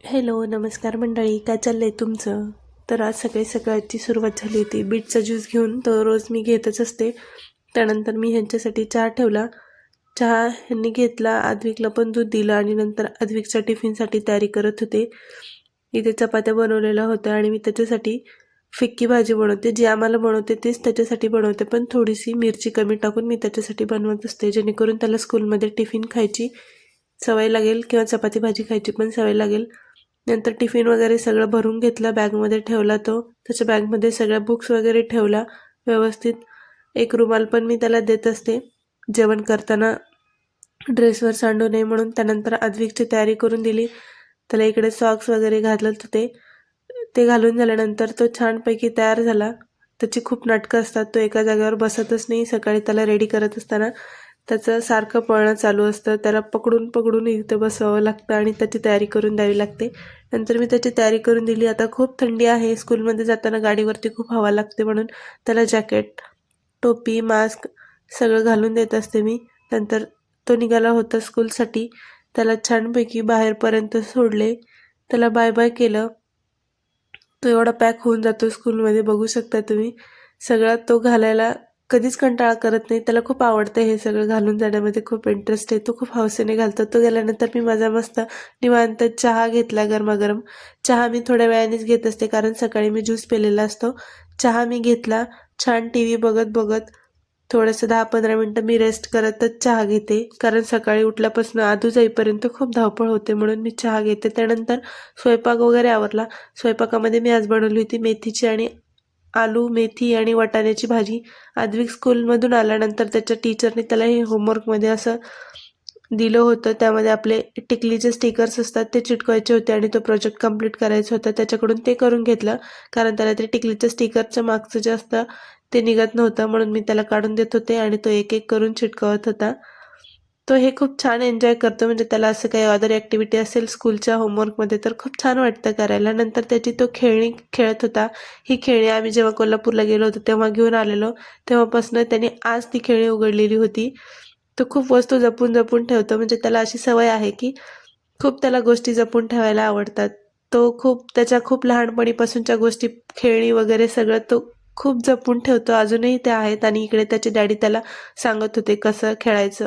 Hello, नमस्कार मंडळी. काय चाललंय तुमचं? तर आज सकाळची सुरुवात झाली होती. बीटचा ज्यूस घेऊन तो रोज मी घेतच असते. त्यानंतर मी ह्यांच्यासाठी चहा ठेवला. चहा ह्यांनी घेतला, आद्विकला पण दूध दिलं आणि नंतर आद्विकच्या टिफिनसाठी तयारी करत होते. इथे चपात्या बनवलेल्या होत्या आणि मी त्याच्यासाठी फिक्की भाजी बनवते. जी आम्हाला बनवते तेच त्याच्यासाठी बनवते, पण थोडीशी मिरची कमी टाकून मी त्याच्यासाठी बनवत असते, जेणेकरून त्याला स्कूलमध्ये टिफिन खायची सवय लागेल किंवा चपाती भाजी खायची पण सवय लागेल. नंतर टिफिन वगैरे सगळं भरून घेतला, बॅगमध्ये ठेवला तो. त्याच्या बॅगमध्ये सगळ्या बुक्स वगैरे ठेवला व्यवस्थित. एक रुमाल पण मी त्याला देत असते जेवण करताना ड्रेसवर सांडू नये म्हणून. त्यानंतर आद्विकची तयारी करून दिली. त्याला इकडे सॉक्स वगैरे घालत होते. ते घालून झाल्यानंतर तो छानपैकी तयार झाला. त्याची खूप नाटकं असतात, तो एका जागेवर बसतच नाही. सकाळी त्याला रेडी करत असताना त्याचं सारखं पळणं चालू असतं. त्याला पकडून पकडून इथं बसवावं लागतं आणि त्याची तयारी करून द्यावी लागते. नंतर मी त्याची तयारी करून दिली. आता खूप थंडी आहे, स्कूलमध्ये जाताना गाडीवरती खूप हवा लागते म्हणून त्याला जॅकेट, टोपी, मास्क सगळं घालून देत असते मी. नंतर तो निघाला होता स्कूलसाठी. त्याला छानपैकी बाहेरपर्यंत सोडले, त्याला बाय बाय केलं. तो एवढा पॅक होऊन जातो स्कूलमध्ये, बघू शकता तुम्ही. सगळं तो घालायला कधीच कंटाळा करत नाही. त्याला खूप आवडतं हे सगळं घालून जाण्यामध्ये, खूप इंटरेस्ट आहे. तो खूप हौसेने घालतो. तो गेल्यानंतर मी माझा मस्त निवांत चहा घेतला गरमागरम. चहा मी थोड्या वेळानेच घेत असते, कारण सकाळी मी ज्यूस पिलेला असतो. चहा मी घेतला. छान टी व्ही बघत बघत थोडंसं 10-15 मिनटं मी रेस्ट करतच चहा घेते, कारण सकाळी उठल्यापासून आदू जाईपर्यंत खूप धावपळ होते म्हणून मी चहा घेते. त्यानंतर स्वयंपाक वगैरे आवरला. स्वयंपाकामध्ये मी आज बनवली होती मेथीची आणि आलू, मेथी आणि वाटाण्याची भाजी. आद्विक स्कूलमधून आल्यानंतर त्याच्या टीचरने त्याला हे होमवर्कमध्ये असं दिलं होतं. त्यामध्ये आपले टिकलीचे स्टिकर्स असतात ते चिटकवायचे होते आणि तो प्रोजेक्ट कंप्लीट करायचा होता. त्याच्याकडून ते करून घेतलं, कारण त्याला ते टिकलीच्या स्टिकरच्या मागचं जे असतं ते निघत नव्हतं, म्हणून मी त्याला काढून देत होते आणि तो एक एक करून चिटकवत होता. तो हे खूप छान एन्जॉय करतो. म्हणजे त्याला असं काही अदर ॲक्टिव्हिटी असेल स्कूलच्या होमवर्कमध्ये तर खूप छान वाटतं करायला. नंतर त्याची तो खेळणी खेळत होता. ही खेळणी आम्ही जेव्हा कोल्हापूरला गेलो होतो तेव्हा घेऊन आलेलो, तेव्हापासून त्याने आज ती खेळणी उघडलेली होती. तो खूप वस्तू जपून जपून ठेवतो. म्हणजे त्याला अशी सवय आहे की खूप त्याला गोष्टी जपून ठेवायला आवडतात. तो त्याच्या खूप लहानपणीपासूनच्या गोष्टी, खेळणी वगैरे सगळं तो खूप जपून ठेवतो. अजूनही ते आहेत आणि इकडे त्याचे डॅडी त्याला सांगत होते कसं खेळायचं.